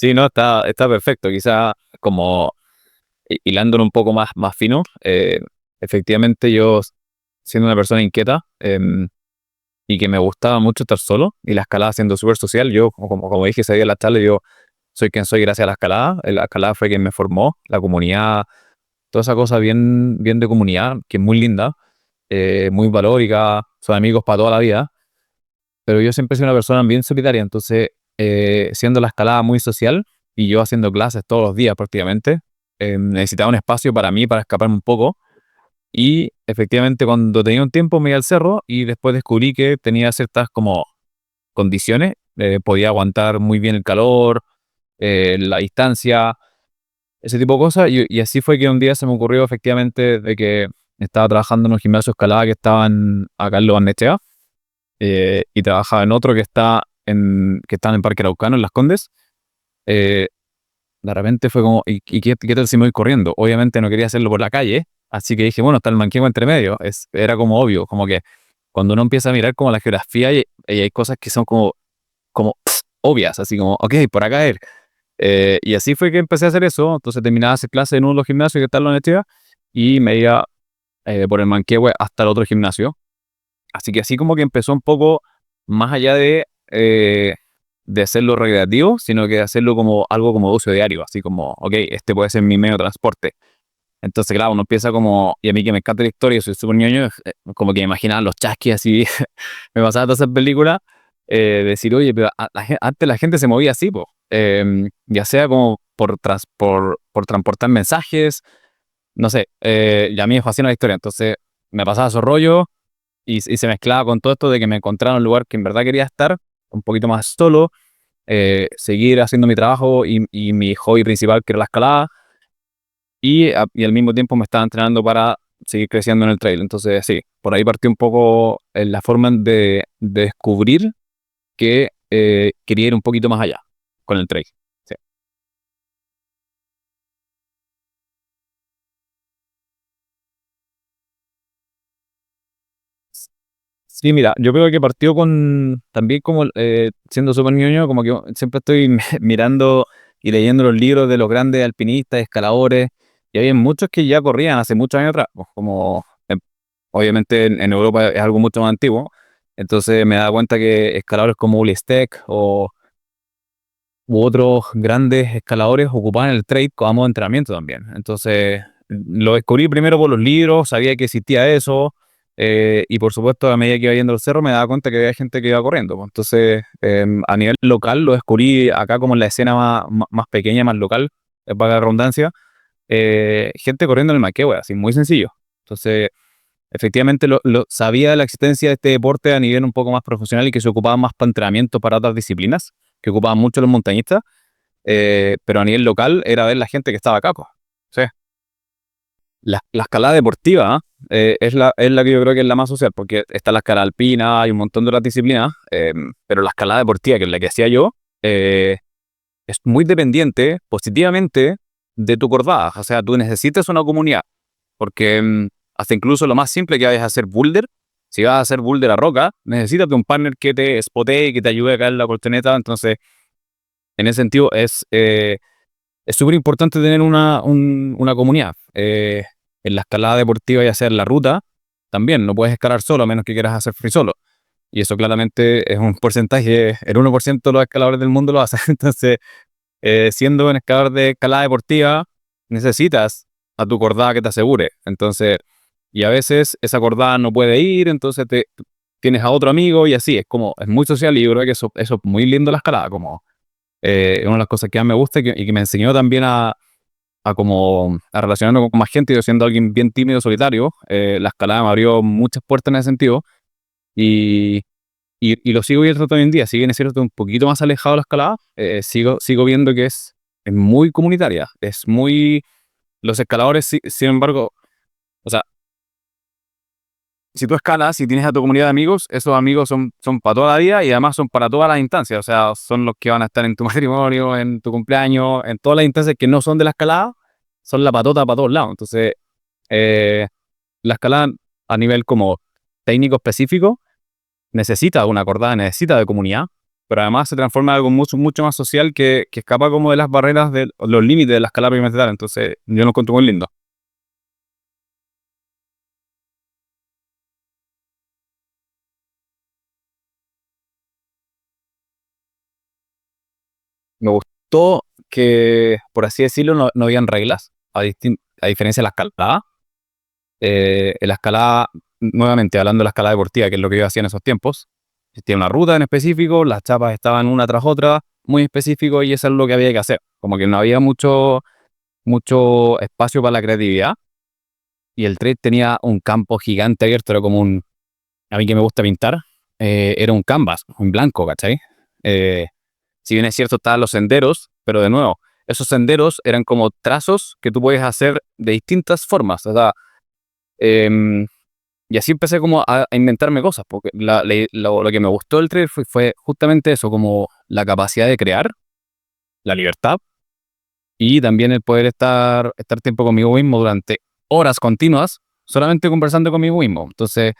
Sí, no, está perfecto. Quizá como hilándolo un poco más fino, efectivamente yo, siendo una persona inquieta, y que me gustaba mucho estar solo, y la escalada siendo súper social, yo, como dije ese día en la charla, yo soy quien soy gracias a la escalada. La escalada fue quien me formó, la comunidad, toda esa cosa bien de comunidad, que es muy linda, muy valórica, son amigos para toda la vida, pero yo siempre he sido una persona bien solitaria. Entonces, siendo la escalada muy social y yo haciendo clases todos los días prácticamente, necesitaba un espacio para mí, para escaparme un poco. Y efectivamente, cuando tenía un tiempo me iba al cerro y después descubrí que tenía ciertas como condiciones, podía aguantar muy bien el calor, la distancia, ese tipo de cosas. Y así fue que un día se me ocurrió efectivamente de que estaba trabajando en un gimnasio de escalada que estaban acá en Lo Barnechea, y trabajaba en otro que está en el Parque Araucano, en Las Condes. eh, de repente fue como, ¿y qué tal si me voy corriendo? Obviamente no quería hacerlo por la calle, así que dije, bueno, está el Manquehue entre medio. Era como obvio, como que cuando uno empieza a mirar como la geografía y hay cosas que son como obvias, así como, ok, por acá es. Y así fue que empecé a hacer eso. Entonces terminaba de hacer clase en uno de los gimnasios que está en la universidad y me iba, por el Manquehue hasta el otro gimnasio. Así que así como que empezó un poco más allá de hacerlo recreativo, sino que de hacerlo como algo como de uso diario, así como, ok, este puede ser mi medio de transporte. Entonces, claro, uno empieza como, y a mí que me encanta la historia, soy súper ñoño, como que me imaginaba los chasquis así, me pasaba todas esas películas, decir, oye, pero antes la gente se movía así, po, ya sea como por transportar mensajes, no sé, y a mí me fascina la historia. Entonces me pasaba esos rollos y se mezclaba con todo esto de que me encontraba en un lugar que en verdad quería estar, un poquito más solo, seguir haciendo mi trabajo y mi hobby principal, que era la escalada, y al mismo tiempo me estaba entrenando para seguir creciendo en el trail. Entonces, sí, por ahí partió un poco la forma de descubrir que quería ir un poquito más allá con el trail. Sí. Sí, mira, yo creo que partió con, también como siendo súper ñoño, como que siempre estoy mirando y leyendo los libros de los grandes alpinistas, escaladores, y había muchos que ya corrían hace muchos años atrás, pues, como obviamente en Europa es algo mucho más antiguo. Entonces me da cuenta que escaladores como Uli Steck u otros grandes escaladores ocupaban el trail como modo de entrenamiento también. Entonces lo descubrí primero por los libros, sabía que existía eso, y por supuesto a medida que iba yendo al cerro me daba cuenta que había gente que iba corriendo, pues. Entonces, a nivel local lo descubrí acá como en la escena más pequeña, más local, para la redundancia, gente corriendo en el Manquehue, así muy sencillo. Entonces, efectivamente sabía de la existencia de este deporte a nivel un poco más profesional y que se ocupaba más para entrenamiento para otras disciplinas, que ocupaban mucho los montañistas, pero a nivel local era ver la gente que estaba acá, pues. Sí. La escalada deportiva, ¿ah? Es la que yo creo que es la más social, porque está la escalada alpina, hay un montón de otras disciplinas, pero la escalada deportiva, que es la que hacía yo, es muy dependiente positivamente de tu cordada. O sea, tú necesitas una comunidad, porque hasta incluso lo más simple que vayas a hacer boulder, si vas a hacer boulder a roca, necesitas de un partner que te spotee, que te ayude a caer la colchoneta. Entonces, en ese sentido, es súper importante tener una comunidad. En la escalada deportiva, ya sea en la ruta, también no puedes escalar solo, a menos que quieras hacer free solo. Y eso claramente es un porcentaje, el 1% de los escaladores del mundo lo hacen. Entonces, siendo un escalador de escalada deportiva, necesitas a tu cordada que te asegure. Entonces, y a veces esa cordada no puede ir, entonces tienes a otro amigo y así. Es muy social, y yo creo que eso es muy lindo la escalada, como es una de las cosas que más me gusta y que me enseñó también a relacionarme con más gente. Yo, siendo alguien bien tímido, solitario, la escalada me abrió muchas puertas en ese sentido, y, y lo sigo viendo hoy en día. Si bien es cierto, un poquito más alejado de la escalada, sigo viendo que es muy comunitaria, es muy... Los escaladores, sin embargo, o sea, si tú escalas y tienes a tu comunidad de amigos, esos amigos son para toda la vida y además son para todas las instancias. O sea, son los que van a estar en tu matrimonio, en tu cumpleaños, en todas las instancias que no son de la escalada, son la patota para todos lados. Entonces, eh, la escalada a nivel como técnico específico necesita de una acordada, necesita de comunidad, pero además se transforma en algo mucho, mucho más social que escapa como de las barreras, de los límites de la escalada propiamente tal. Entonces, yo lo encuentro muy lindo. Me gustó que, por así decirlo, no habían reglas, a diferencia de la escalada. En la escalada, nuevamente hablando de la escalada deportiva, que es lo que yo hacía en esos tiempos, existía una ruta en específico, las chapas estaban una tras otra, muy específico, y eso es lo que había que hacer. Como que no había mucho espacio para la creatividad, y el trail tenía un campo gigante abierto, era como un, a mí que me gusta pintar, era un canvas, un blanco, ¿cachai? Eh, si bien es cierto, estaban los senderos, pero de nuevo, esos senderos eran como trazos que tú puedes hacer de distintas formas, o sea, em, y así empecé como a inventarme cosas, porque lo que me gustó del trail fue justamente eso, como la capacidad de crear, la libertad, y también el poder estar tiempo conmigo mismo durante horas continuas, solamente conversando conmigo mismo. Entonces,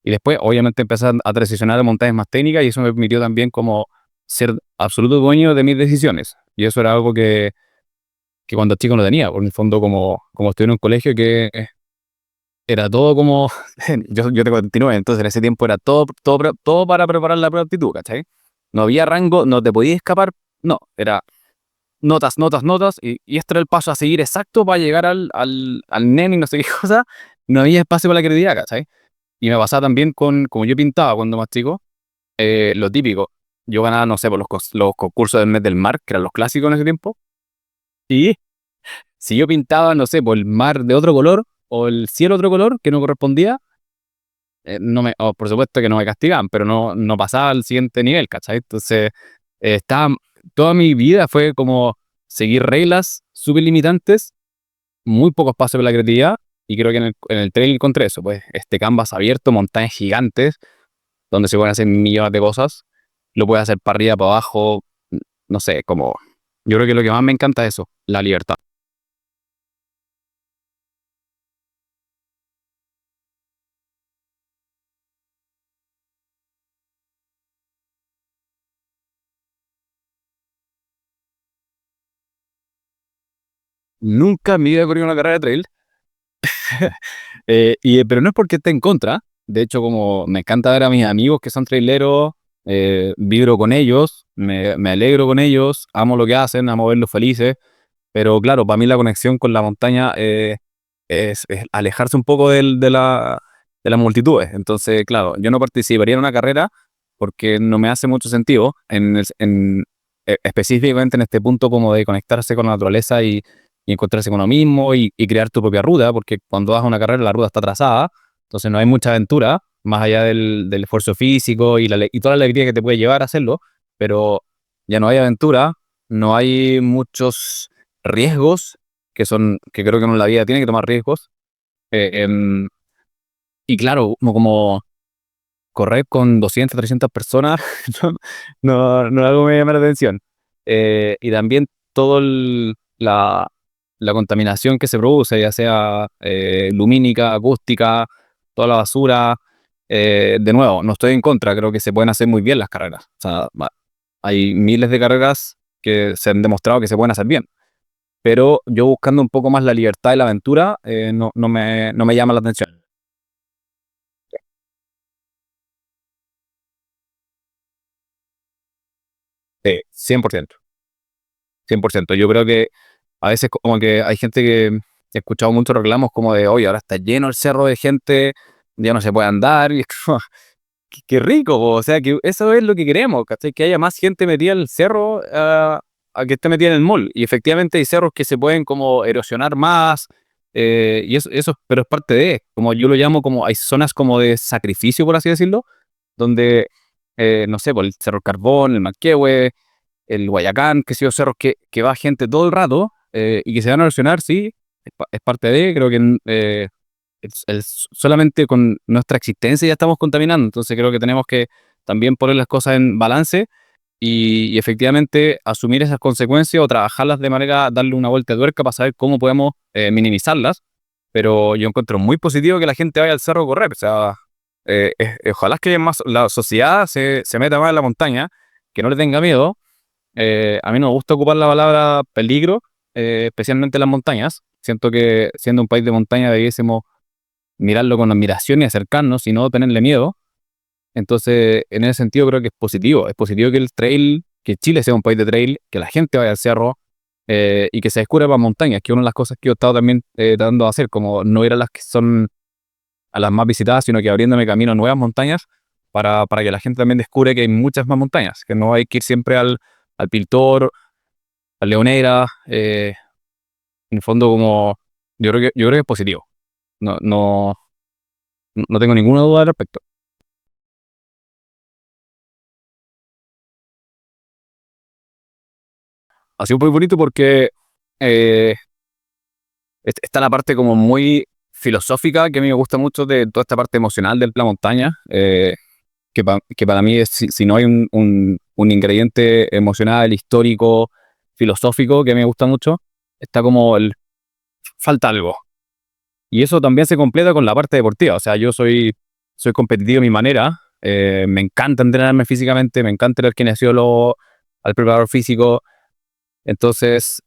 y después, obviamente, empecé a transicionar a montañas más técnicas, y eso me permitió también como ser absoluto dueño de mis decisiones. Y eso era algo que cuando chico no tenía, por el fondo como estuve en un colegio que era todo como, yo tengo 29, entonces en ese tiempo era todo para preparar la prueba de aptitud, ¿cachai? No había rango, no te podías escapar, no, era notas, notas, notas, y este era el paso a seguir exacto para llegar al nene y no sé qué cosa. No había espacio para la creatividad, ¿cachai? Y me pasaba también como yo pintaba cuando más chico, lo típico, yo ganaba, no sé, por los concursos del mes del mar, que eran los clásicos en ese tiempo, y si yo pintaba, no sé, por el mar de otro color, o el cielo de otro color que no correspondía, no por supuesto que no me castigaban, pero no pasaba al siguiente nivel, ¿cachai? Entonces, toda mi vida fue como seguir reglas súper limitantes, muy poco espacio para la creatividad, y creo que en el trail encontré eso, pues este canvas abierto, montañas gigantes, donde se pueden hacer millones de cosas, lo puedes hacer para arriba, para abajo, no sé, como, yo creo que lo que más me encanta es eso, la libertad. Nunca en mi vida he corrido una carrera de trail. Pero no es porque esté en contra. De hecho, como me encanta ver a mis amigos que son traileros, vibro con ellos, me alegro con ellos, amo lo que hacen, amo verlos felices. Pero claro, para mí la conexión con la montaña es alejarse un poco de las multitudes. Entonces, claro, yo no participaría en una carrera porque no me hace mucho sentido, específicamente en este punto como de conectarse con la naturaleza y encontrarse con uno mismo y crear tu propia ruta, porque cuando vas a una carrera la ruta está trazada, entonces no hay mucha aventura, más allá del esfuerzo físico y toda la alegría que te puede llevar a hacerlo, pero ya no hay aventura, no hay muchos riesgos, que creo que uno en la vida tiene que tomar riesgos. eh, em, y claro, como correr con 200 300 personas no, no es algo que me llama la atención. Y también toda la contaminación que se produce, ya sea lumínica, acústica, toda la basura. De nuevo, no estoy en contra, creo que se pueden hacer muy bien las carreras. O sea, hay miles de carreras que se han demostrado que se pueden hacer bien, pero yo buscando un poco más la libertad y la aventura, no me llama la atención. 100%. 100%. Yo creo que a veces como que hay gente que he escuchado muchos reclamos como de, oye, ahora está lleno el cerro de gente, ya no se puede andar, y es como, qué rico, po. O sea, que eso es lo que queremos, ¿cachai? Que haya más gente metida en el cerro, a que esté metida en el mall. Y efectivamente hay cerros que se pueden como erosionar más, y eso, pero es parte de, como yo lo llamo, como hay zonas como de sacrificio, por así decirlo, donde, no sé, por el Cerro Carbón, el Manquehue, el Guayacán, que son cerros que va gente todo el rato, y que se van a erosionar, sí, es parte de, creo que solamente con nuestra existencia ya estamos contaminando, entonces creo que tenemos que también poner las cosas en balance y efectivamente asumir esas consecuencias o trabajarlas de manera, darle una vuelta de tuerca para saber cómo podemos minimizarlas, pero yo encuentro muy positivo que la gente vaya al cerro a correr, o sea, ojalá que más la sociedad se meta más en la montaña, que no le tenga miedo. A mí no me gusta ocupar la palabra peligro, especialmente en las montañas. Siento que siendo un país de montaña debiésemos mirarlo con admiración y acercarnos y no tenerle miedo. Entonces, en ese sentido creo que es positivo. Es positivo que el trail, que Chile sea un país de trail, que la gente vaya al cerro y que se descubra para montañas, que es una de las cosas que yo he estado también tratando de hacer, como no ir a las que son a las más visitadas, sino que abriéndome camino a nuevas montañas para que la gente también descubra que hay muchas más montañas, que no hay que ir siempre al Piltor, al Leonera, en el fondo como yo creo que es positivo. No, no tengo ninguna duda al respecto. Ha sido muy bonito porque eh, está la parte como muy filosófica que a mí me gusta mucho de toda esta parte emocional de la montaña, que para mí es, si no hay un ingrediente emocional, histórico, filosófico que a mí me gusta mucho, está como falta algo. Y eso también se completa con la parte deportiva. O sea, soy competitivo a mi manera. Me encanta entrenarme físicamente, me encanta ir al kinesiólogo, al preparador físico. Entonces,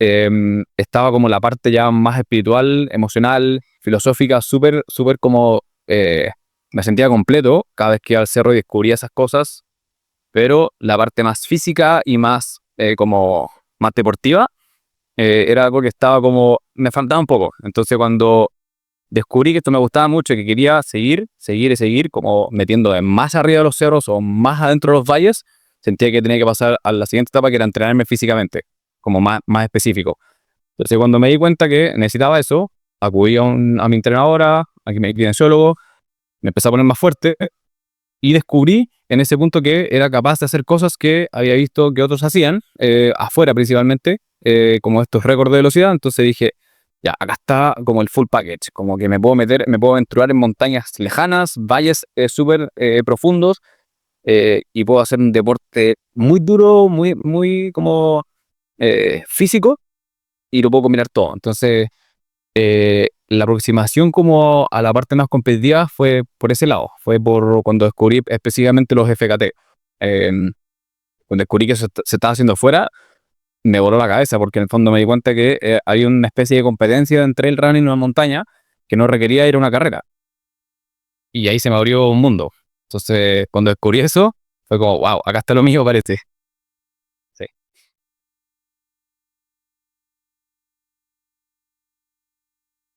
estaba como la parte ya más espiritual, emocional, filosófica, súper, súper como me sentía completo cada vez que iba al cerro y descubría esas cosas, pero la parte más física y más como más deportiva era algo que estaba como, me faltaba un poco. Entonces, cuando descubrí que esto me gustaba mucho y que quería seguir, seguir y seguir, como metiendo más arriba de los cerros o más adentro de los valles, sentía que tenía que pasar a la siguiente etapa, que era entrenarme físicamente, como más específico. Entonces, cuando me di cuenta que necesitaba eso, acudí a mi entrenadora, a mi kinesiólogo, me empecé a poner más fuerte y descubrí en ese punto que era capaz de hacer cosas que había visto que otros hacían, afuera principalmente, como estos récords de velocidad. Entonces dije, ya, acá está como el full package, como que me puedo meter, me puedo aventurar en montañas lejanas, valles súper profundos, y puedo hacer un deporte muy duro, muy, muy como físico, y lo puedo combinar todo. Entonces, la aproximación como a la parte más competitiva fue por ese lado, fue por cuando descubrí específicamente los FKT. Eh, Cuando descubrí que se estaba haciendo fuera, me voló la cabeza porque en el fondo me di cuenta que había una especie de competencia entre el running y una montaña que no requería ir a una carrera. Y ahí se me abrió un mundo. Entonces, cuando descubrí eso, fue como, wow, acá está lo mío, parece. Sí.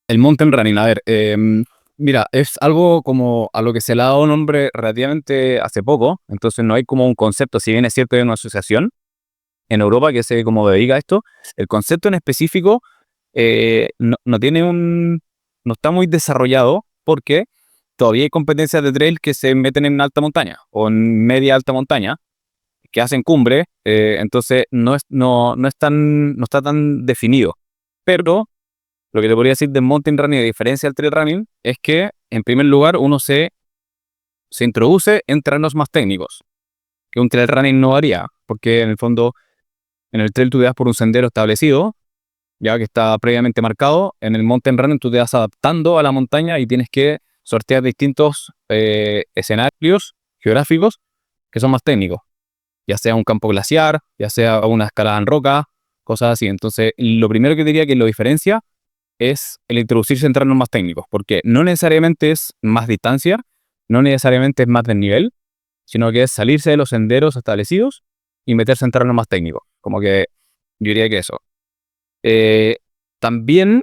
El mountain running, a ver, mira, es algo como a lo que se le ha dado nombre relativamente hace poco, entonces no hay como un concepto, si bien es cierto hay una asociación en Europa que se como dedica a esto, el concepto en específico no tiene no está muy desarrollado porque todavía hay competencias de trail que se meten en alta montaña o en media alta montaña, que hacen cumbre, entonces no está tan definido. Pero lo que te podría decir del mountain running, a diferencia del trail running, es que en primer lugar uno se introduce en terrenos más técnicos, que un trail running no haría, porque en el fondo en el trail tú te das por un sendero establecido, ya que está previamente marcado. En el mountain running tú te vas adaptando a la montaña y tienes que sortear distintos escenarios geográficos que son más técnicos, ya sea un campo glaciar, ya sea una escalada en roca, cosas así. Entonces, lo primero que diría que lo diferencia es el introducirse en terrenos más técnicos, porque no necesariamente es más distancia, no necesariamente es más desnivel, sino que es salirse de los senderos establecidos y meterse en terrenos más técnicos. Como que yo diría que eso. Eh, También,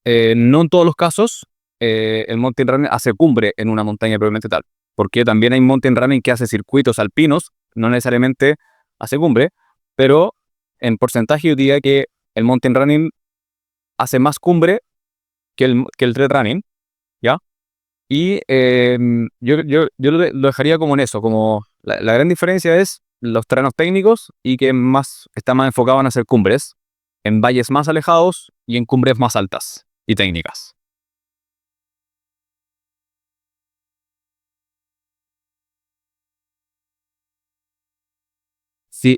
no en todos los casos, el mountain running hace cumbre en una montaña probablemente tal, porque también hay mountain running que hace circuitos alpinos, no necesariamente hace cumbre, pero en porcentaje yo diría que el mountain running hace más cumbre que el trail running, ¿ya? Y yo lo dejaría como en eso, como la gran diferencia es los terrenos técnicos y que está más enfocado en hacer cumbres, en valles más alejados y en cumbres más altas y técnicas. Sí,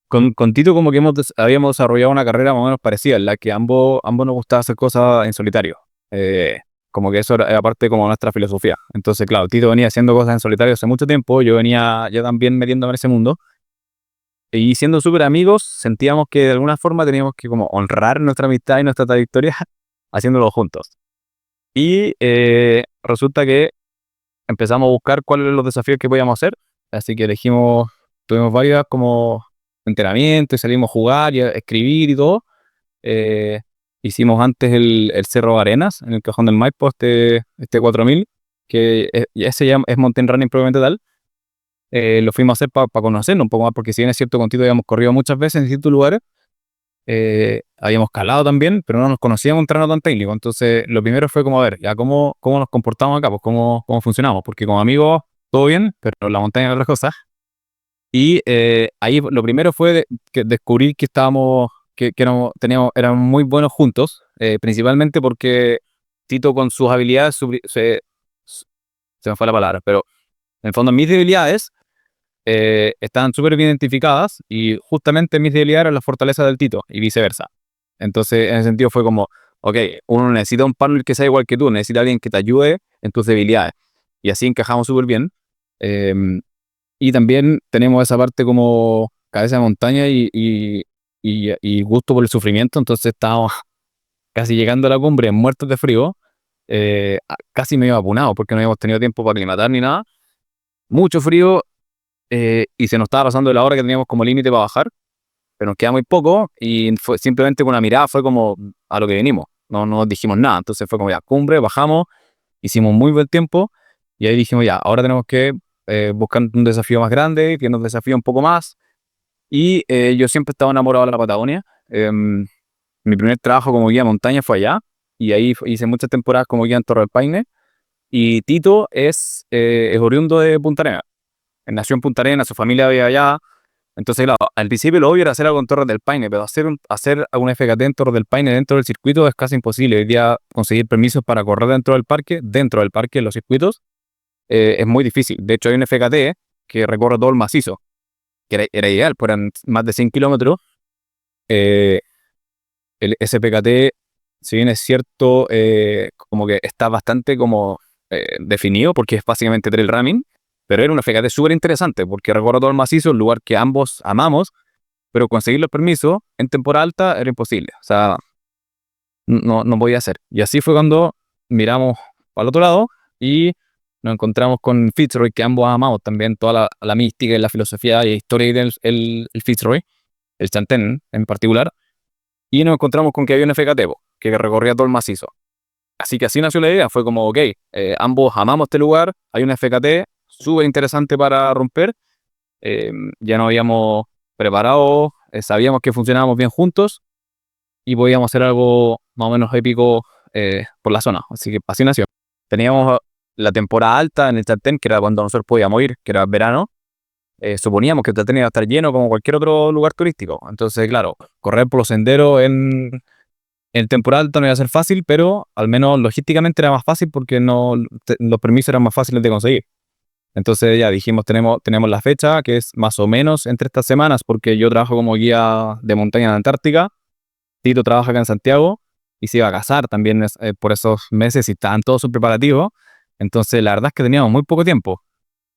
con Tito como que habíamos desarrollado una carrera más o menos parecida, en la que ambos nos gustaba hacer cosas en solitario. Eh, Como que eso era parte como nuestra filosofía. Entonces, claro, Tito venía haciendo cosas en solitario hace mucho tiempo, yo venía ya también metiéndome en ese mundo. y siendo súper amigos, sentíamos que de alguna forma teníamos que como honrar nuestra amistad y nuestra trayectoria haciéndolo juntos. Y resulta que empezamos a buscar cuáles eran los desafíos que podíamos hacer, así que elegimos, tuvimos varias como entrenamientos y salimos a jugar y a escribir y todo. Eh, Hicimos antes el Cerro Arenas, en el Cajón del Maipo, este 4000, que ese ya es mountain running propiamente tal. Lo fuimos a hacer para conocernos un poco más, porque si bien es cierto, contigo habíamos corrido muchas veces en distintos lugares, habíamos calado también, pero no nos conocíamos un terreno tan técnico. Entonces, lo primero fue como, a ver, ya cómo nos comportamos acá, pues cómo funcionamos, porque como amigos, todo bien, pero la montaña es otra cosa. Y ahí lo primero fue descubrir que éramos muy buenos juntos, principalmente porque Tito con sus habilidades, se me fue la palabra, pero en el fondo mis debilidades estaban súper bien identificadas y justamente mis debilidades eran las fortalezas del Tito y viceversa. Entonces, en ese sentido fue como, ok, uno necesita un partner que sea igual que tú, necesita alguien que te ayude en tus debilidades. Y así encajamos súper bien. Y también tenemos esa parte como cabeza de montaña y gusto por el sufrimiento, entonces estábamos casi llegando a la cumbre, muertos de frío, casi medio apunados porque no habíamos tenido tiempo para aclimatar ni nada. Mucho frío, y se nos estaba pasando la hora que teníamos como límite para bajar, pero nos queda muy poco y fue simplemente con una mirada fue como a lo que venimos, no nos dijimos nada, entonces fue como ya, cumbre, bajamos, hicimos muy buen tiempo y ahí dijimos ya, ahora tenemos que buscar un desafío más grande, que nos desafíe un poco más. Y yo siempre estaba enamorado de la Patagonia. Mi primer trabajo como guía de montaña fue allá y ahí hice muchas temporadas como guía en Torre del Paine. Y Tito es oriundo de Punta Arenas. Él nació en Punta Arenas, su familia vive allá. Entonces, claro, al principio lo obvio era hacer algo en Torres del Paine, pero hacer un FKT en Torres del Paine dentro del circuito es casi imposible. Hoy día conseguir permisos para correr dentro del parque, en los circuitos, es muy difícil. De hecho, hay un FKT que recorre todo el macizo, que era ideal, pues eran más de 100 kilómetros. Eh, el SPKT, si bien es cierto, como que está bastante como definido, porque es básicamente trail running, pero era un FKT súper interesante, porque recorre todo el macizo, un lugar que ambos amamos, pero conseguir los permisos en temporada alta era imposible. O sea, no podía hacer. Y así fue cuando miramos para el otro lado y nos encontramos con Fitzroy, que ambos amamos también, toda la mística y la filosofía y historia del el Fitzroy, el Chantén en particular, y nos encontramos con que había un FKT, que recorría todo el macizo. Así que así nació la idea, fue como, ok, ambos amamos este lugar, hay un FKT súper interesante para romper, ya nos habíamos preparado, sabíamos que funcionábamos bien juntos y podíamos hacer algo más o menos épico por la zona, así que así nació. Teníamos la temporada alta en el Chaltén, que era cuando nosotros podíamos ir, que era verano. Suponíamos que el Chaltén iba a estar lleno como cualquier otro lugar turístico. Entonces, claro, correr por los senderos en temporada alta no iba a ser fácil, pero al menos logísticamente era más fácil porque los permisos eran más fáciles de conseguir. Entonces ya dijimos, tenemos la fecha, que es más o menos entre estas semanas, porque yo trabajo como guía de montaña en la Antártica, Tito trabaja acá en Santiago y se iba a casar también por esos meses y estaban todos sus preparativos. Entonces la verdad es que teníamos muy poco tiempo.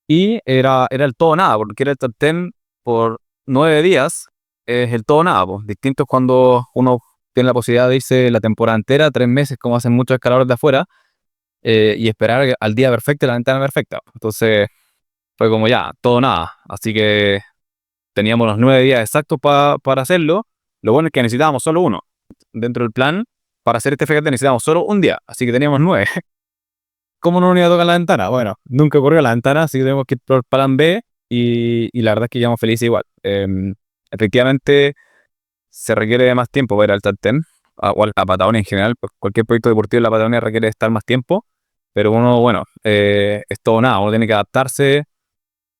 Y era el todo o nada, porque era el top 10 por 9 días, es el todo o nada, pues. Distinto es cuando uno tiene la posibilidad de irse la temporada entera, 3 meses, como hacen muchos escaladores de afuera, y esperar al día perfecto y la ventana perfecta. Entonces fue como ya, todo o nada. Así que teníamos los 9 días exactos para hacerlo. Lo bueno es que necesitábamos solo uno. Dentro del plan, para hacer este FKT necesitábamos solo un día, así que teníamos 9. ¿Cómo no nos iba a tocar la ventana? Bueno, nunca ocurrió la ventana, así que tenemos que ir por el plan B y la verdad es que llevamos felices igual. Efectivamente, se requiere de más tiempo para ir al Tartén, o a la Patagonia en general, pues cualquier proyecto deportivo en la Patagonia requiere estar más tiempo, pero uno, bueno, es todo o nada, uno tiene que adaptarse,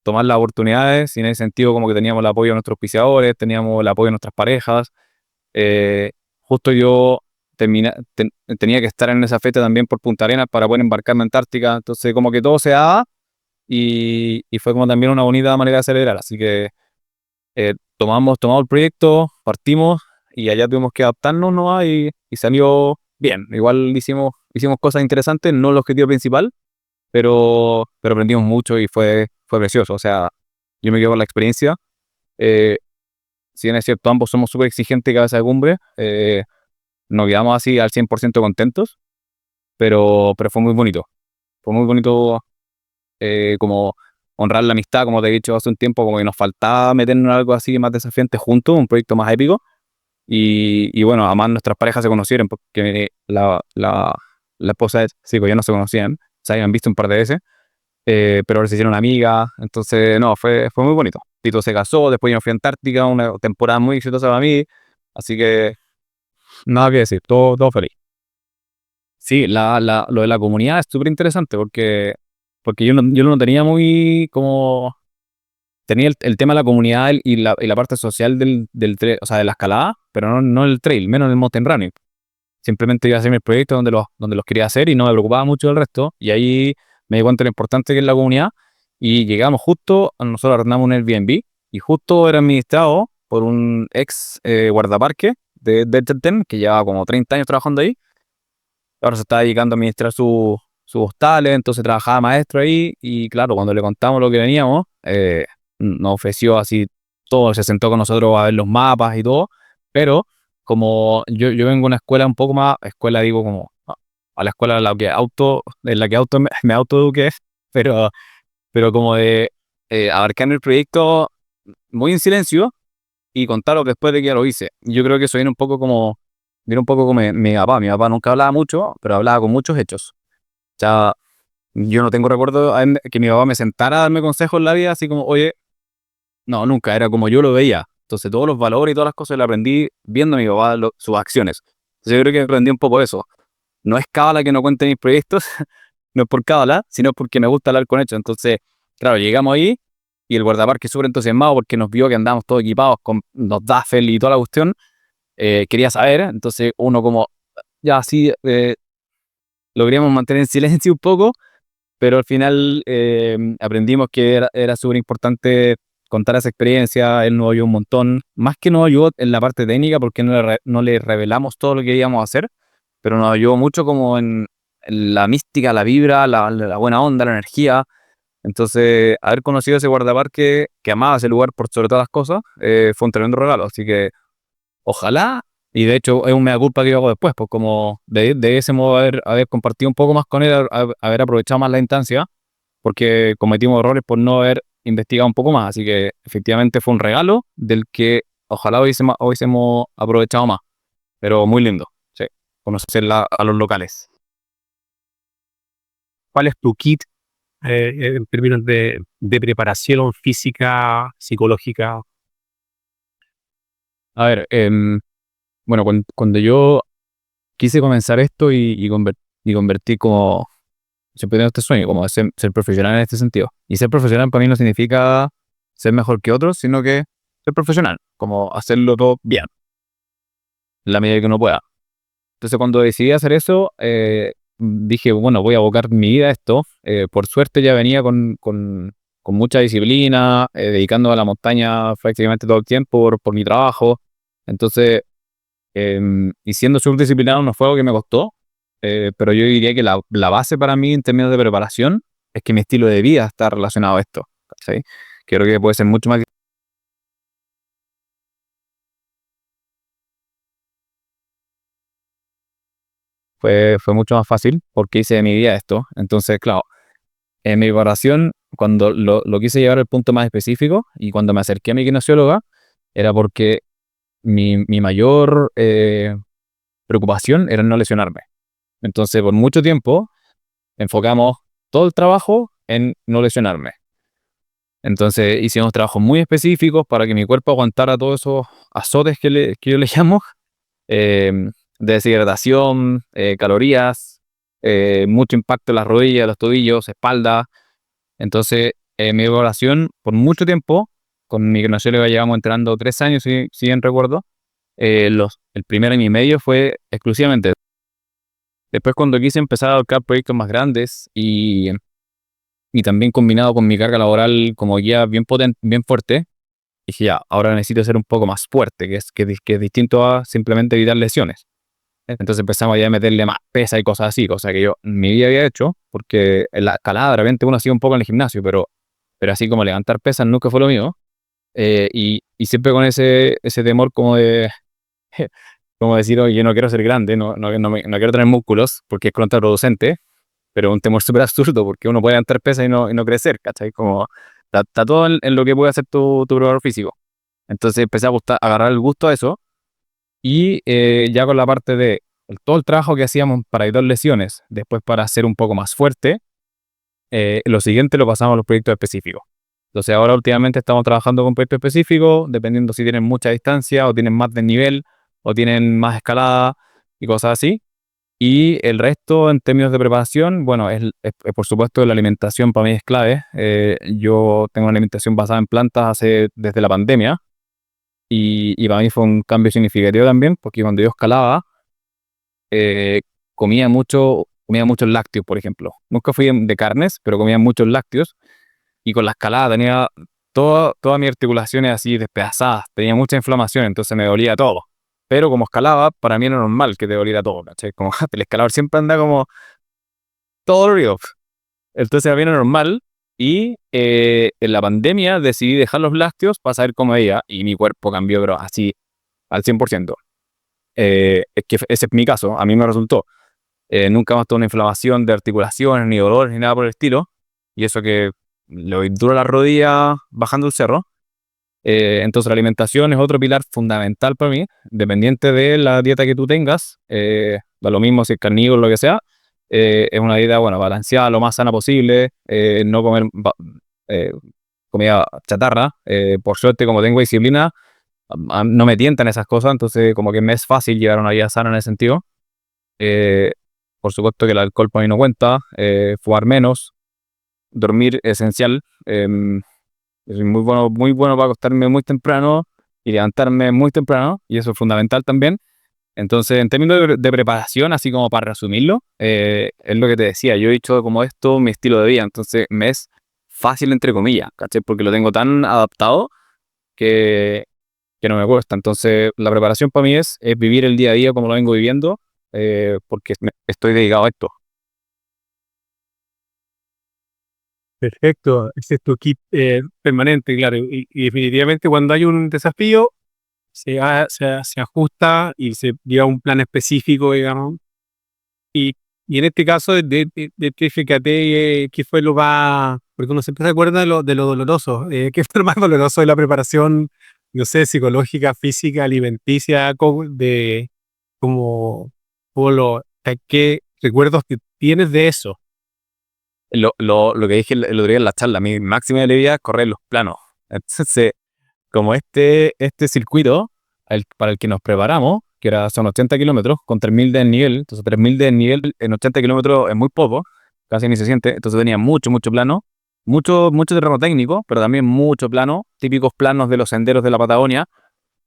tomar las oportunidades, y en ese sentido como que teníamos el apoyo de nuestros auspiciadores, teníamos el apoyo de nuestras parejas. Justo yo tenía que estar en esa fecha también por Punta Arenas para poder embarcarme en Antártica, entonces como que todo se daba y fue como también una bonita manera de acelerar, así que tomamos el proyecto, partimos y allá tuvimos que adaptarnos, ¿no? Y salió bien, igual hicimos cosas interesantes, no el objetivo principal, pero aprendimos mucho y fue precioso, o sea, yo me quedo con la experiencia. si bien es cierto, ambos somos súper exigentes y cabeza de cumbre, nos quedamos así al 100% contentos, pero fue muy bonito. Fue muy bonito como honrar la amistad, como te he dicho hace un tiempo, como que nos faltaba meternos en algo así más desafiante juntos, un proyecto más épico. Y bueno, además nuestras parejas se conocieron porque la esposa de Chico ya no se conocían, se habían visto un par de veces, pero ahora se hicieron amigas, entonces no, fue muy bonito. Tito se casó, después yo me fui a Antártica, una temporada muy exitosa para mí, así que nada que decir, todo feliz. Sí, lo de la comunidad es súper interesante porque yo no tenía muy como... Tenía el tema de la comunidad y la parte social o sea, de la escalada, pero no el trail, menos el mountain running. Simplemente iba a hacer mis proyectos donde los quería hacer y no me preocupaba mucho del resto. Y ahí me di cuenta de lo importante que es la comunidad. Y llegamos justo, nosotros arrendamos un Airbnb y justo era administrado por un ex guardaparque de Tetén que llevaba como 30 años trabajando ahí. Ahora se está dedicando a administrar sus hostales, entonces trabajaba maestro ahí. Y claro, cuando le contamos lo que veníamos, nos ofreció así todo, se sentó con nosotros a ver los mapas y todo. Pero como yo vengo de una escuela un poco más, escuela digo como a la escuela en la que me autoeduqué, pero, pero como de abarcar el proyecto muy en silencio y contarlo después de que ya lo hice. Yo creo que eso viene un poco como mi papá nunca hablaba mucho, pero hablaba con muchos hechos. O sea, yo no tengo recuerdo que mi papá me sentara a darme consejos en la vida, así como, oye, no, nunca, era como yo lo veía. Entonces todos los valores y todas las cosas las aprendí viendo a mi papá, sus acciones. Entonces yo creo que aprendí un poco eso. No es cábala que no cuente mis proyectos, no es por cábala, sino porque me gusta hablar con hechos. Entonces, claro, llegamos ahí y el guardaparque súper entusiasmado porque nos vio que andábamos todos equipados con los duffel y toda la cuestión, quería saber. Entonces uno como, ya así, lo queríamos mantener en silencio un poco, pero al final aprendimos que era súper importante contar esa experiencia. Él nos ayudó un montón, más que nos ayudó en la parte técnica porque no le revelamos todo lo que íbamos a hacer, pero nos ayudó mucho como en la mística, la vibra, la buena onda, la energía. Entonces, haber conocido ese guardaparque que amaba ese lugar por sobre todas las cosas, fue un tremendo regalo. Así que ojalá, y de hecho es un mea culpa que yo hago después, pues como de ese modo haber compartido un poco más con él, haber aprovechado más la instancia, porque cometimos errores por no haber investigado un poco más. Así que efectivamente fue un regalo del que ojalá hubiésemos aprovechado más, pero muy lindo, sí, conocer a los locales. ¿Cuál es tu kit en términos de preparación física, psicológica? A ver, bueno, cuando yo quise comenzar esto y convertir como, siempre tengo este sueño, como de ser profesional en este sentido. Y ser profesional para mí no significa ser mejor que otros, sino que ser profesional, como hacerlo todo bien, en la medida que uno pueda. Entonces cuando decidí hacer eso, dije, bueno, voy a abocar mi vida a esto. Por suerte ya venía con mucha disciplina, dedicando a la montaña prácticamente todo el tiempo por mi trabajo. Entonces, y siendo subdisciplinado no fue algo que me costó, pero yo diría que la base para mí en términos de preparación es que mi estilo de vida está relacionado a esto. ¿Cachai? Creo que puede ser mucho más... Fue mucho más fácil porque hice de mi vida esto. Entonces, claro, en mi preparación, cuando lo quise llevar al punto más específico y cuando me acerqué a mi kinesióloga, era porque mi mayor preocupación era no lesionarme. Entonces, por mucho tiempo, enfocamos todo el trabajo en no lesionarme. Entonces hicimos trabajos muy específicos para que mi cuerpo aguantara todos esos azotes que yo le llamo, eh, de deshidratación, calorías, mucho impacto en las rodillas, los tobillos, espalda. Entonces, mi evaluación por mucho tiempo, con mi kinesióloga llevamos entrenando 3 años, si bien recuerdo, el primer año y medio fue exclusivamente. Después cuando quise empezar a buscar proyectos más grandes y también combinado con mi carga laboral como guía bien potente, bien fuerte, dije ya, ahora necesito ser un poco más fuerte, que es distinto a simplemente evitar lesiones. Entonces empezamos ya a meterle más pesa y cosas así, cosa que yo en mi vida había hecho, porque en la escalada de repente uno hacía un poco en el gimnasio, pero así como levantar pesas nunca fue lo mío. Y siempre con ese temor como de, como decir, oye, yo no quiero ser grande, no quiero tener músculos porque es contraproducente, pero un temor súper absurdo porque uno puede levantar pesas y no crecer, ¿cachai? Como está todo en lo que puede hacer tu preparador físico. Entonces empecé a agarrar el gusto a eso y ya con la parte de todo el trabajo que hacíamos para evitar lesiones, después para ser un poco más fuerte, lo siguiente lo pasamos a los proyectos específicos. Entonces ahora últimamente estamos trabajando con proyectos específicos, dependiendo si tienen mucha distancia o tienen más desnivel o tienen más escalada y cosas así. Y el resto en términos de preparación, bueno, por supuesto la alimentación para mí es clave. Yo tengo una alimentación basada en plantas desde la pandemia y para mí fue un cambio significativo también porque cuando yo escalaba eh, comía muchos lácteos, por ejemplo. Nunca fui de carnes, pero comía muchos lácteos y con la escalada tenía todas mis articulaciones así despedazadas, tenía mucha inflamación, entonces me dolía todo. Pero como escalaba, para mí era normal que te doliera todo, ¿cachai? Como el escalador siempre anda como todo dolorido. Entonces a mí era normal y en la pandemia decidí dejar los lácteos para saber cómo iba y mi cuerpo cambió, pero así al 100%. Es que ese es mi caso, a mí me resultó. Nunca más tuve una inflamación de articulaciones, ni dolores, ni nada por el estilo. Y eso que le doy duro a la rodilla bajando el cerro. Entonces la alimentación es otro pilar fundamental para mí, dependiente de la dieta que tú tengas, da lo mismo si es carnívoro o lo que sea, es una dieta, bueno, balanceada, lo más sana posible, no comer eh, comida chatarra, por suerte como tengo disciplina, no me tientan esas cosas, entonces como que me es fácil llevar una vida sana en ese sentido. Eh, por supuesto que el alcohol para mí no cuenta, fumar menos, dormir esencial. Soy muy bueno para acostarme muy temprano y levantarme muy temprano, y eso es fundamental también. Entonces, en términos de preparación, así como para resumirlo, es lo que te decía, yo he hecho como esto mi estilo de vida, entonces me es fácil entre comillas, ¿cachai? Porque lo tengo tan adaptado que, que no me cuesta. Entonces, la preparación para mí es vivir el día a día como lo vengo viviendo, porque estoy dedicado a esto. Perfecto, ese es tu kit permanente, claro. Y definitivamente cuando hay un desafío, se ajusta y se lleva un plan específico, digamos. Y, y en este caso de fíjate, ¿qué fue lo más? Porque uno siempre se acuerda de lo doloroso. ¿Qué fue lo más doloroso de la preparación, no sé, psicológica, física, alimenticia, como, qué recuerdos que tienes de eso? Lo que dije el otro día en la charla, mi máxima debilidad es correr los planos. Entonces, como este circuito para el que nos preparamos, son 80 kilómetros con 3.000 de desnivel, entonces 3.000 de desnivel en 80 kilómetros es muy poco, casi ni se siente, entonces tenía mucho plano, mucho terreno técnico, pero también mucho plano, típicos planos de los senderos de la Patagonia,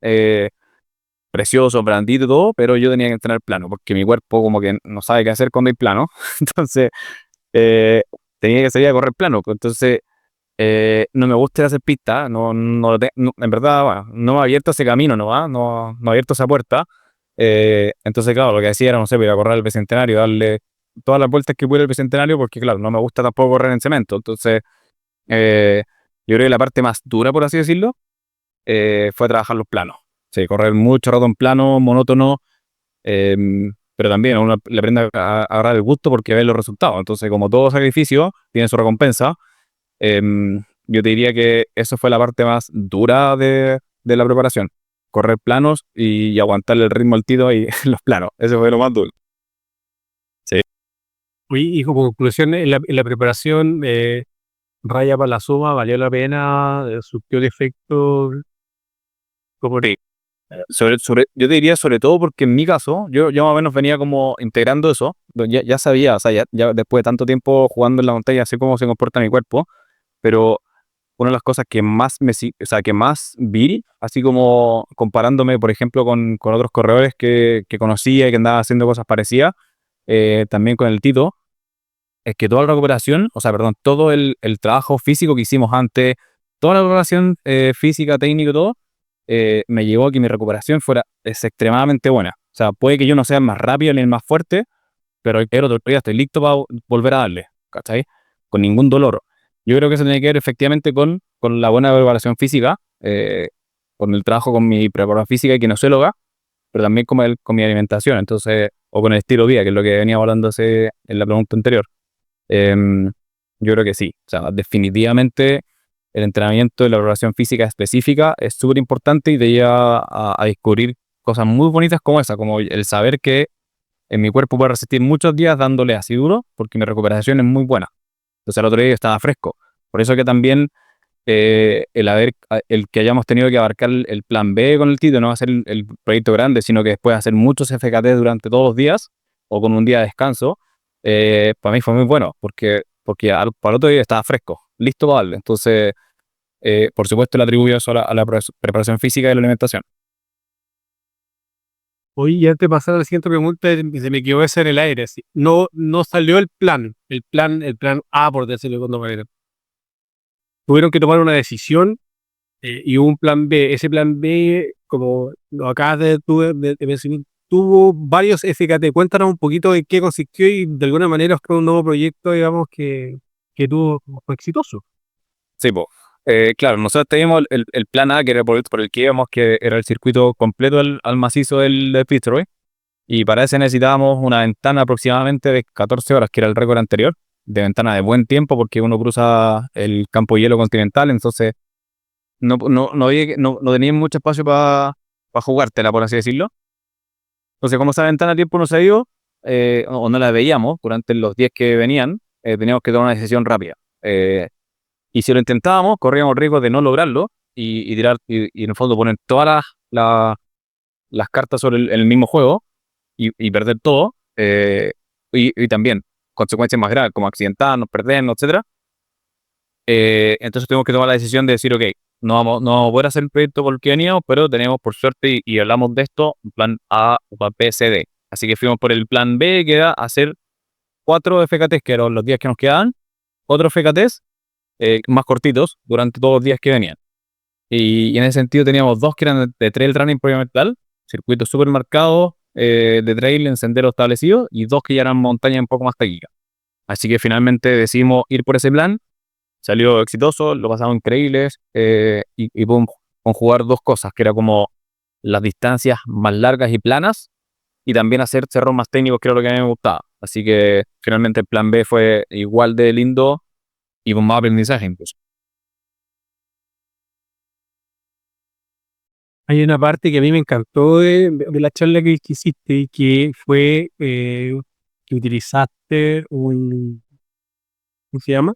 eh, precioso, blandito y todo, pero yo tenía que entrenar plano, porque mi cuerpo como que no sabe qué hacer cuando hay plano, entonces eh, tenía que salir a correr plano, pues. Entonces no me gusta hacer pista, en verdad, bueno, no me ha abierto ese camino, no me ha abierto esa puerta. Entonces, claro, lo que hacía era, no sé, ir a correr al Bicentenario, darle todas las vueltas que pudiera al Bicentenario, porque, claro, no me gusta tampoco correr en cemento. Entonces, eh, yo creo que la parte más dura, por así decirlo, fue trabajar los planos. Sí, correr mucho rato en plano, monótono, eh, pero también uno le aprende a agarrar el gusto porque ve los resultados. Entonces, como todo sacrificio, tiene su recompensa. Yo te diría que eso fue la parte más dura de la preparación. Correr planos y aguantarle el ritmo al tiro y los planos. Eso fue lo más duro. Sí. Y como conclusión, en la preparación, raya para la suma, valió la pena, surtió el efecto, como Sí. Yo te diría sobre todo porque en mi caso, yo más o menos venía como integrando eso. Ya sabía, o sea, ya después de tanto tiempo jugando en la montaña, sé cómo se comporta mi cuerpo, pero una de las cosas que más o sea, que más vi, así como comparándome, por ejemplo, con otros corredores que conocía y que andaban haciendo cosas parecidas, también con el Tito, es que toda la recuperación, o sea, perdón, todo el trabajo físico que hicimos antes, toda la preparación física, técnica y todo, me llevó a que mi recuperación es extremadamente buena. O sea, puede que yo no sea el más rápido ni el más fuerte, pero el otro día estoy listo para volver a darle, ¿cachai? Con ningún dolor. Yo creo que eso tiene que ver efectivamente con la buena preparación física. con el trabajo con mi preparadora física y kinesióloga, pero también con mi alimentación, entonces, o con el estilo de vida, que es lo que venía hablando en la pregunta anterior. Em, yo creo que sí, o sea, definitivamente el entrenamiento y la preparación física específica es súper importante y te lleva a descubrir cosas muy bonitas como esa, como el saber que en mi cuerpo puede resistir muchos días dándole así duro, porque mi recuperación es muy buena. Entonces el otro día yo estaba fresco. Por eso que también el que hayamos tenido que abarcar el plan B con el Tito, no hacer el proyecto grande, sino que después hacer muchos FKT durante todos los días o con un día de descanso, para mí fue muy bueno, porque para el otro día estaba fresco, listo para darle. Entonces, por supuesto, le atribuyo eso a la preparación física y la alimentación. Oye, y antes de pasar a la siguiente pregunta, se me quedó esa en el aire. Así. No, no salió el plan A, por decirlo de alguna manera. Tuvieron que tomar una decisión y hubo un plan B. Ese plan B, como lo acabas de mencionar, tuvo varios FKT. Cuéntanos un poquito de qué consistió y de alguna manera fue un nuevo proyecto, digamos, que fue exitoso. Sí, pues. Claro, nosotros teníamos el plan A, que era por el que íbamos, que era el circuito completo al macizo del Fitzroy. Y para eso necesitábamos una ventana aproximadamente de 14 horas, que era el récord anterior, de ventana de buen tiempo, porque uno cruza el campo hielo continental, entonces no tenía mucho espacio para jugártela, por así decirlo. Entonces, como esa ventana de tiempo no se dio, o no la veíamos durante los días que venían, teníamos que tomar una decisión rápida. Y si lo intentábamos, corríamos riesgo de no lograrlo y en el fondo poner todas las, las cartas sobre el mismo juego y perder todo, y también consecuencias más graves, como accidentarnos, perdernos, etcétera. Entonces tuvimos que tomar la decisión de decir, ok, no vamos a poder hacer el proyecto por el que veníamos, pero tenemos por suerte, y hablamos de esto, un plan A, plan B, C, D. Así que fuimos por el plan B, que era hacer 4 FKTs, que eran los días que nos quedaban, otros FKTs más cortitos durante todos los días que venían. Y en ese sentido teníamos 2 que eran de trail running propiamente tal, circuitos súper marcados, de trail en senderos establecidos, y 2 que ya eran montañas un poco más técnicas. Así que finalmente decidimos ir por ese plan, salió exitoso, lo pasamos increíbles, y pudimos conjugar 2 cosas, que era como las distancias más largas y planas, y también hacer cerros más técnicos, que era lo que a mí me gustaba. Así que finalmente el plan B fue igual de lindo y con más aprendizaje incluso. Hay una parte que a mí me encantó de la charla que hiciste, que fue que utilizaste ¿cómo se llama?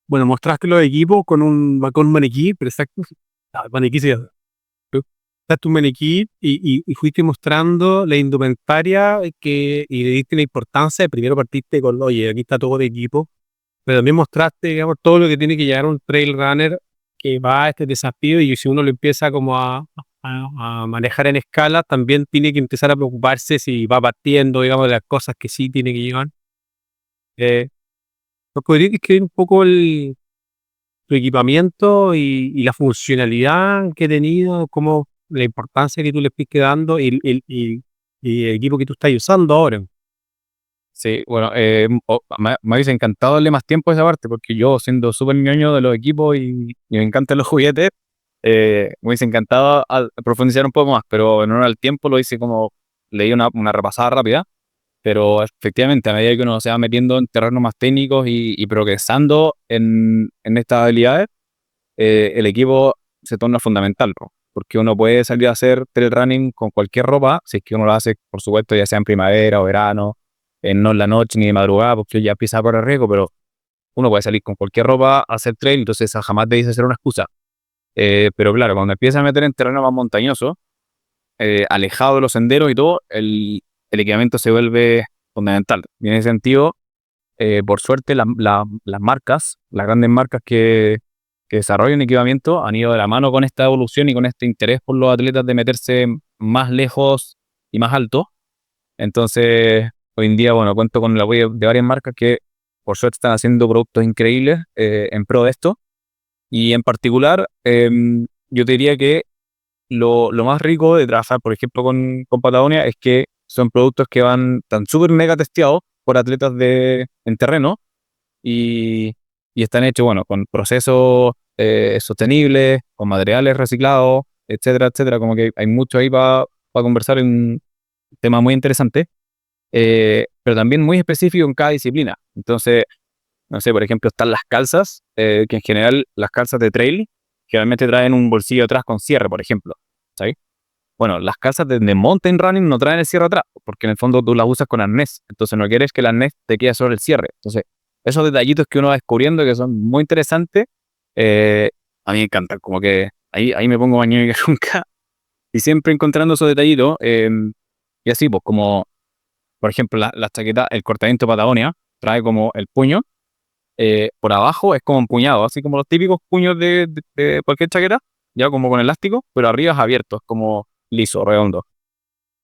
Bueno, mostraste los equipos con un maniquí, pero exacto, maniquí se llama. Mostraste un maniquí y fuiste mostrando la indumentaria y le diste la importancia. Primero partiste con, oye, aquí está todo de equipo, pero también mostraste, digamos, todo lo que tiene que llegar un trail runner que va a este desafío y si uno lo empieza como a manejar en escala, también tiene que empezar a preocuparse si va partiendo, digamos, de las cosas que sí tiene que llevar. Eh, ¿Nos podrías describir un poco tu equipamiento y la funcionalidad que he tenido, como la importancia que tú le fuiste dando y el equipo que tú estás usando ahora? Sí, bueno, me hubiese encantado darle más tiempo a esa parte, porque yo, siendo súper ñoño de los equipos y me encantan los juguetes, me hubiese encantado profundizar un poco más, pero en honor al tiempo lo hice como, leí una repasada rápida, pero efectivamente, a medida que uno se va metiendo en terrenos más técnicos y progresando en estas habilidades, el equipo se torna fundamental, ¿no? Porque uno puede salir a hacer trail running con cualquier ropa, si es que uno lo hace, por supuesto, ya sea en primavera o verano, no en la noche ni de madrugada, porque ya empieza a correr riesgo, pero uno puede salir con cualquier ropa a hacer trail, entonces esa jamás te dice ser una excusa. Pero claro, cuando empiezas a meter en terreno más montañoso, alejado de los senderos y todo, el equipamiento se vuelve fundamental. Y en ese sentido, por suerte, las marcas, las grandes marcas que desarrollan equipamiento han ido de la mano con esta evolución y con este interés por los atletas de meterse más lejos y más alto. Entonces, hoy en día, bueno, cuento con el apoyo de varias marcas que por suerte están haciendo productos increíbles en pro de esto. Y en particular, yo te diría que lo más rico de trabajar, por ejemplo, con Patagonia es que son productos que tan súper mega testeados por atletas en terreno y están hechos, bueno, con procesos sostenibles, con materiales reciclados, etcétera, etcétera. Como que hay mucho ahí para conversar en un tema muy interesante, pero también muy específico en cada disciplina. Entonces, no sé, por ejemplo, están las calzas, que en general las calzas de trail generalmente traen un bolsillo atrás con cierre, por ejemplo. ¿Sabes? Bueno, las calzas de mountain running no traen el cierre atrás, porque en el fondo tú las usas con arnés. Entonces no quieres que el arnés te quede solo el cierre. Entonces, esos detallitos que uno va descubriendo que son muy interesantes, eh, a mí me encantan. Como que ahí me pongo baño y nunca. Y siempre encontrando esos detallitos. Y así, pues, como por ejemplo, la chaqueta, el cortamiento Patagonia, trae como el puño, por abajo es como empuñado, así como los típicos puños de cualquier chaqueta, ya como con elástico, pero arriba es abierto, es como liso, redondo.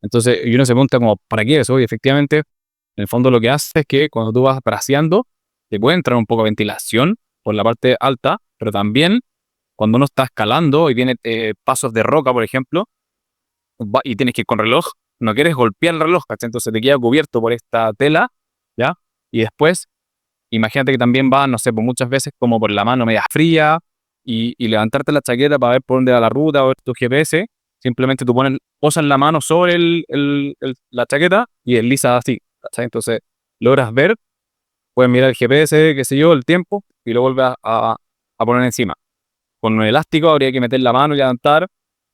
Entonces, y uno se pregunta como, ¿para qué eso? Y efectivamente, en el fondo lo que hace es que cuando tú vas braceando, te puede entrar un poco de ventilación por la parte alta, pero también cuando uno está escalando y viene pasos de roca, por ejemplo, y tienes que ir con reloj, no quieres golpear el reloj, ¿cachai? Entonces te queda cubierto por esta tela, ¿ya? Y después, imagínate que también va, no sé, pues muchas veces como por la mano media fría y levantarte la chaqueta para ver por dónde va la ruta o ver tu GPS, simplemente tú posas la mano sobre la chaqueta y deslizas así, ¿cachai? Entonces logras ver, puedes mirar el GPS, qué sé yo, el tiempo y lo vuelves a poner encima. Con un elástico habría que meter la mano y levantar,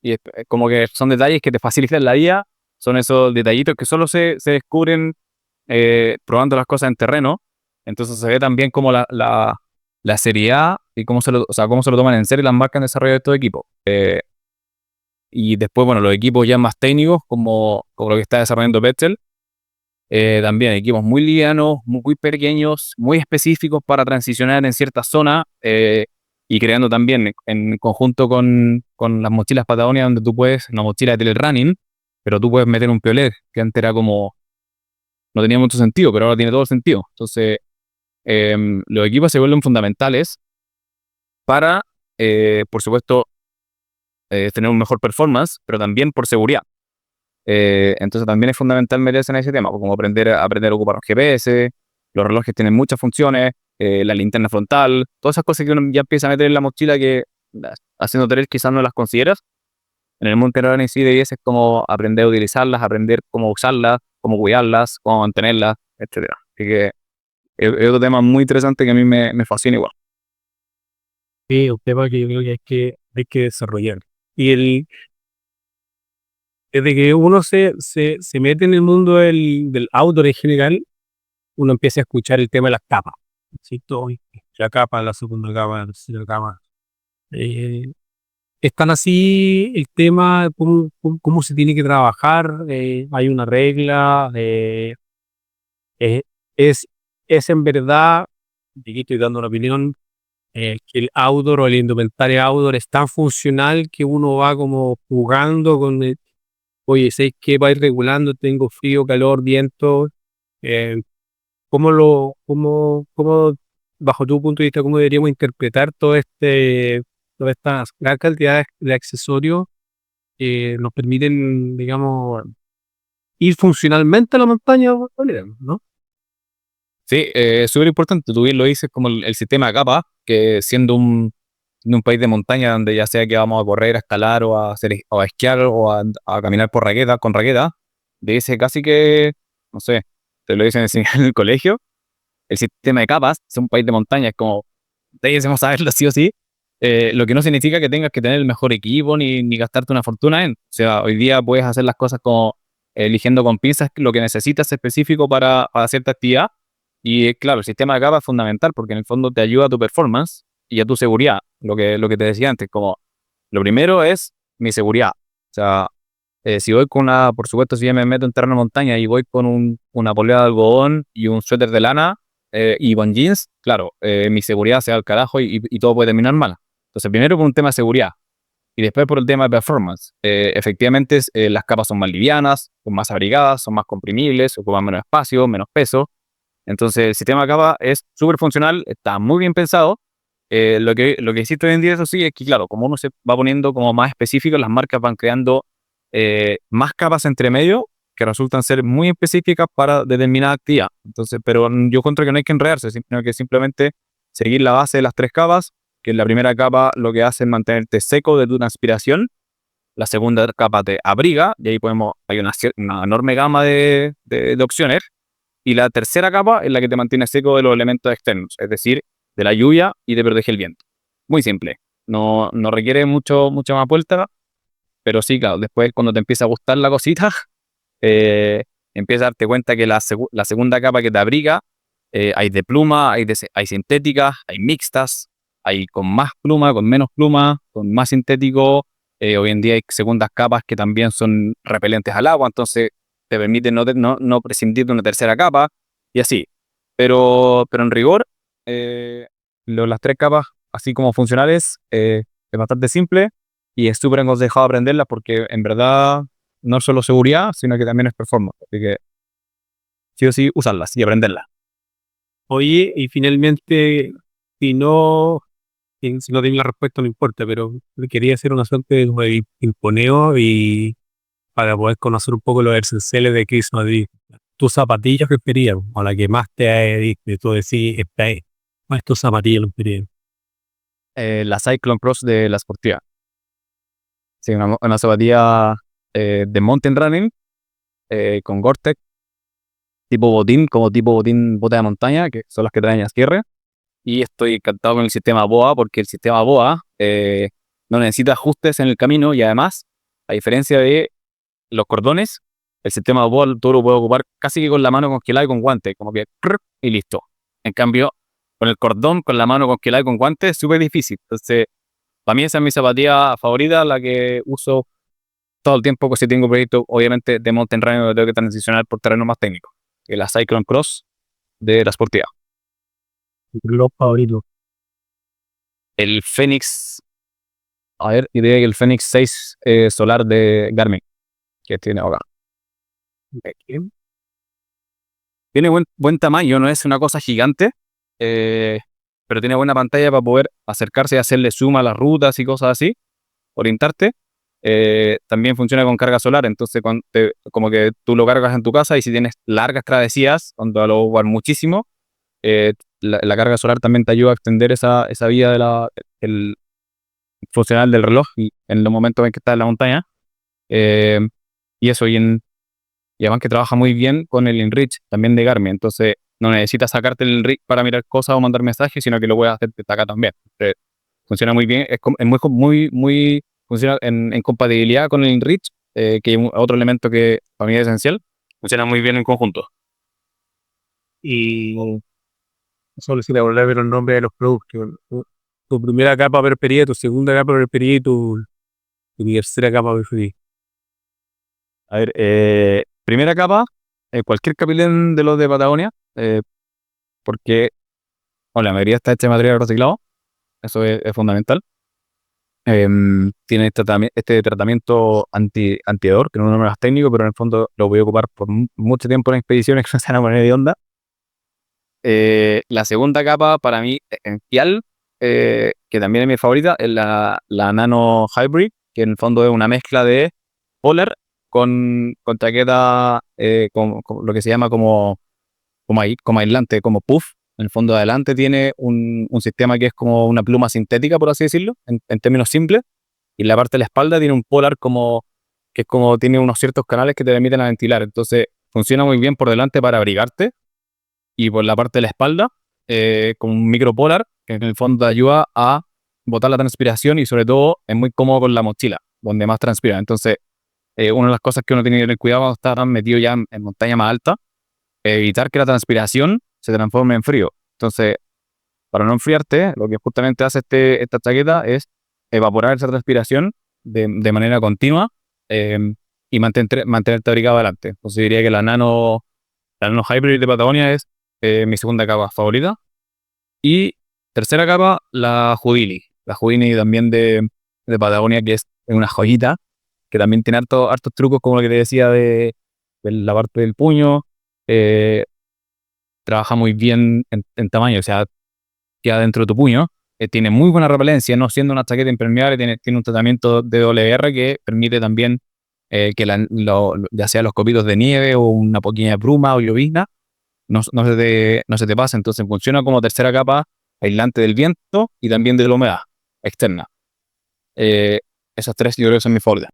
y es como que son detalles que te facilitan la vida, son esos detallitos que solo se descubren probando las cosas en terreno. Entonces se ve también como la seriedad y o sea, cómo se lo toman en serio las marcas en desarrollo de estos equipos. Y después, bueno, los equipos ya más técnicos, como lo que está desarrollando Betzel, también equipos muy livianos, muy pequeños, muy específicos para transicionar en ciertas zonas, y creando también en conjunto con las mochilas Patagonia, donde tú puedes, una mochila de trail running, pero tú puedes meter un piolet, que antes era como, no tenía mucho sentido, pero ahora tiene todo el sentido. Entonces, los equipos se vuelven fundamentales para, por supuesto, tener un mejor performance, pero también por seguridad. Entonces también es fundamental meterse en ese tema, como aprender a ocupar un GPS, los relojes tienen muchas funciones, la linterna frontal, todas esas cosas que uno ya empieza a meter en la mochila que haciendo trail quizás no las consideras. En el mountain running sí debiese es como aprender a utilizarlas, aprender cómo usarlas, cómo cuidarlas, cómo mantenerlas, etcétera. Así que es otro tema muy interesante que a mí me fascina igual. Sí, un tema que yo creo que hay que desarrollar. Y desde que uno se mete en el mundo del outdoor en general, uno empieza a escuchar el tema de las capas. ¿Sí? La capa, la segunda capa, la tercera capa. Eh, es tan así el tema, cómo se tiene que trabajar, hay una regla, eh, es, es en verdad, y aquí estoy dando una opinión, que el outdoor o el indumentario outdoor es tan funcional que uno va como jugando con el, oye, sé que va a ir regulando, tengo frío, calor, viento, eh, cómo, bajo tu punto de vista, cómo deberíamos interpretar toda esta gran cantidad de accesorios que nos permiten, digamos, ir funcionalmente a la montaña, ¿no? Sí, es súper importante, tú bien lo dices, como el sistema de capas, que siendo un país de montaña donde ya sea que vamos a correr, a escalar o o a esquiar o a caminar por raqueta, con raqueta, dice casi que, no sé, te lo dicen en el colegio, el sistema de capas, es un país de montaña, es como, debiésemos saberlo sí o sí, lo que no significa que tengas que tener el mejor equipo ni gastarte una fortuna en. O sea, hoy día puedes hacer las cosas como eligiendo con pinzas lo que necesitas específico para cierta actividad. Y claro, el sistema de capas es fundamental porque en el fondo te ayuda a tu performance y a tu seguridad. Lo que te decía antes, como lo primero es mi seguridad. O sea, si voy con por supuesto, si ya me meto en terreno de montaña y voy con una polea de algodón y un suéter de lana, y con jeans, claro, mi seguridad se va al carajo y todo puede terminar mal. Entonces, primero por un tema de seguridad y después por el tema de performance. Efectivamente, las capas son más livianas, son más abrigadas, son más comprimibles, ocupan menos espacio, menos peso. Entonces, el sistema de capa es súper funcional, está muy bien pensado. Lo que existe hoy en día, eso sí, es que, claro, como uno se va poniendo como más específico, las marcas van creando más capas entre medio que resultan ser muy específicas para determinada actividad. Entonces, pero yo encuentro que no hay que enredarse, sino que simplemente seguir la base de las tres capas que la primera capa lo que hace es mantenerte seco de tu transpiración, la segunda capa te abriga, y ahí hay una enorme gama de opciones, y la tercera capa es la que te mantiene seco de los elementos externos, es decir, de la lluvia y te protege el viento. Muy simple, no requiere mucha más vuelta, pero sí, claro, después cuando te empieza a gustar la cosita, eh, empiezas a darte cuenta que la segunda capa que te abriga, hay de pluma, hay sintéticas, hay mixtas, hay con más pluma, con menos pluma, con más sintético. Hoy en día hay segundas capas que también son repelentes al agua, entonces te permiten no prescindir de una tercera capa y así. Pero en rigor, las tres capas, así como funcionales, es bastante simple y es súper aconsejado aprenderlas porque en verdad no es solo seguridad, sino que también es performance. Así que sí o sí usarlas y aprenderlas. Oye, y finalmente, si no, si no tengo la respuesta, no importa, pero quería hacer una suerte de pimponeo y para poder conocer un poco los essenciales de Chris Madrid. ¿Tus zapatillas preferidas o la que más te tú decís, esta es? ¿Cuál es tu zapatilla preferida? La Cyclone Cross de la Sportiva. Sí, una zapatilla de mountain running con Gore-Tex, tipo botín, como tipo botín bota de montaña, que son las que traen a cierre. Y estoy encantado con el sistema BOA porque el sistema BOA no necesita ajustes en el camino y además, a diferencia de los cordones, el sistema BOA tú lo puedes ocupar casi que con la mano congelada y con guante, como que y listo. En cambio, con el cordón, con la mano congelada y con guante, es súper difícil. Entonces, para mí esa es mi zapatilla favorita, la que uso todo el tiempo que si tengo proyectos, obviamente, de mountain running, donde tengo que transicionar por terreno más técnico. Que la Cyclone Cross de la Sportiva. Los favoritos. El Fenix, a ver, diría que el Fenix 6 solar de Garmin, que tiene acá. Tiene buen tamaño, no es una cosa gigante, eh, pero tiene buena pantalla para poder acercarse y hacerle zoom a las rutas y cosas así, orientarte. También funciona con carga solar, entonces como que tú lo cargas en tu casa y si tienes largas travesías, cuando lo jugar muchísimo, la carga solar también te ayuda a extender esa vía el funcional del reloj y en los momentos en que estás en la montaña. Eh, y eso, y además que trabaja muy bien con el InReach también de Garmin, entonces no necesitas sacarte el InReach para mirar cosas o mandar mensajes, sino que lo puedes hacer desde acá también. Funciona muy bien, es muy funciona en compatibilidad con el InReach, que es otro elemento que para mí es esencial, funciona muy bien en conjunto. Y solo si le volver a ver el nombre de los productos. Tu primera capa preferida, tu segunda capa preferida y tu tercera capa preferida. A ver, primera capa, cualquier capilén de los de Patagonia, porque la mayoría está hecha de material reciclado, eso es fundamental. Tiene este tratamiento antihedor, que no es un nombre más técnico, pero en el fondo lo voy a ocupar por mucho tiempo en expediciones que no se van a poner de onda. La segunda capa para mí esencial, que también es mi favorita, es la Nano Hybrid, que en el fondo es una mezcla de Polar con chaqueta, con lo que se llama como aislante, como puff. En el fondo de adelante tiene un sistema que es como una pluma sintética, por así decirlo, en términos simples, y la parte de la espalda tiene un Polar que es como tiene unos ciertos canales que te permiten ventilar. Entonces funciona muy bien por delante para abrigarte y por la parte de la espalda, con un micropolar, que en el fondo te ayuda a botar la transpiración y sobre todo es muy cómodo con la mochila, donde más transpira. Entonces, una de las cosas que uno tiene que tener cuidado cuando está metido ya en montaña más alta, es evitar que la transpiración se transforme en frío. Entonces, para no enfriarte, lo que justamente hace esta chaqueta es evaporar esa transpiración de manera continua, eh, y mantenerte abrigado adelante. Entonces diría que la Nano Hybrid de Patagonia es mi segunda capa favorita. Y tercera capa, la Houdini. La Houdini también de Patagonia, que es una joyita, que también tiene hartos trucos, como lo que te decía de la parte del puño. eh, Trabaja muy bien en tamaño, o sea, queda dentro de tu puño. Tiene muy buena repelencia, no siendo una chaqueta impermeable, tiene un tratamiento de WR que permite también que ya sea los copitos de nieve o una pequeña bruma o llovizna no se te pasa. Entonces funciona como tercera capa aislante del viento y también de la humedad externa. Esas tres yo creo que son mis favoritas.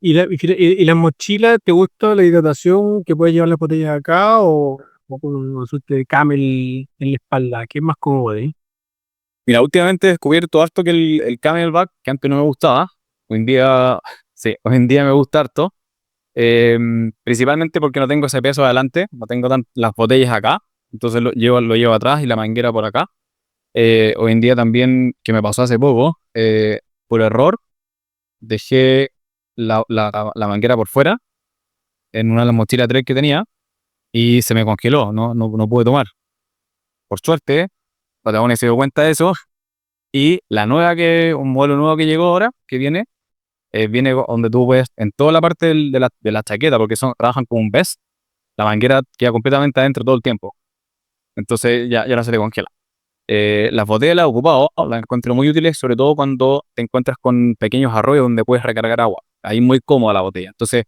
¿Y las mochilas, te gusta la hidratación que puedes llevar las botellas acá o con un suerte de camel en la espalda? ¿Qué es más cómodo, Mira, últimamente he descubierto harto que el Camelback, que antes no me gustaba, hoy en día, sí, hoy en día me gusta harto. Principalmente porque no tengo ese peso adelante, no tengo las botellas acá, entonces lo llevo atrás y la manguera por acá. Hoy en día también, que me pasó hace poco, por error, dejé la manguera por fuera en una de las mochilas 3 que tenía y se me congeló, no pude tomar. Por suerte, Patagonia se dio cuenta de eso y un modelo nuevo que llegó ahora, que viene donde tú puedes, en toda la parte de la chaqueta, porque trabajan con un vest, la manguera queda completamente adentro todo el tiempo. Entonces ya no se te congela. Las botellas las he ocupado, las encuentro muy útiles, sobre todo cuando te encuentras con pequeños arroyos donde puedes recargar agua. Ahí muy cómoda la botella. Entonces,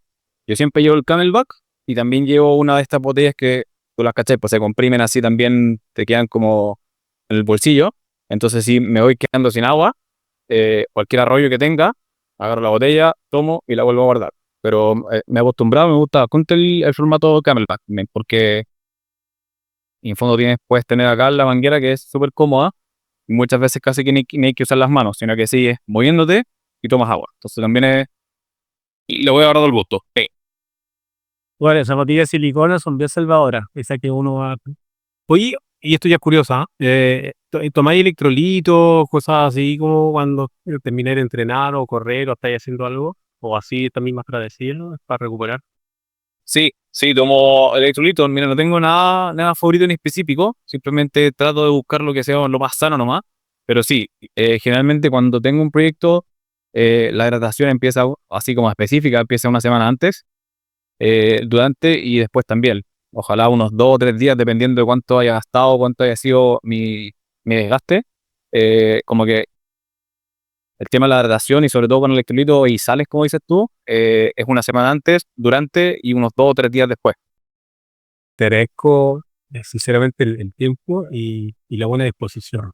yo siempre llevo el Camelback y también llevo una de estas botellas que tú las cachai, pues se comprimen así también, te quedan como en el bolsillo. Entonces, si me voy quedando sin agua, cualquier arroyo que tenga, agarro la botella, tomo y la vuelvo a guardar. Pero me he acostumbrado, me gusta bastante el formato Camelback, porque en fondo puedes tener acá la manguera que es súper cómoda y muchas veces casi que ni hay que usar las manos, sino que sigues moviéndote y tomas agua. Entonces también y le voy a agarrar el gusto. Sí. Bueno, esas botellas de silicona son bien salvadoras, esa que uno va. Oye, y esto ya es curioso, ¿ah? ¿Tomáis electrolitos, cosas así como cuando termináis de entrenar o correr o estáis haciendo algo? ¿O así también más para decirlo, para recuperar? Sí, tomo electrolitos. Mira, no tengo nada favorito ni específico. Simplemente trato de buscar lo que sea lo más sano nomás. Pero sí, generalmente cuando tengo un proyecto, la hidratación empieza así como específica, empieza una semana antes, durante y después también. Ojalá unos 2 o 3 días, dependiendo de cuánto haya gastado, cuánto haya sido mi desgaste. Como que el tema de la hidratación y sobre todo con electrolitos y sales, como dices tú, es una semana antes, durante y unos 2 o 3 días después. Te agradezco sinceramente el tiempo y la buena disposición.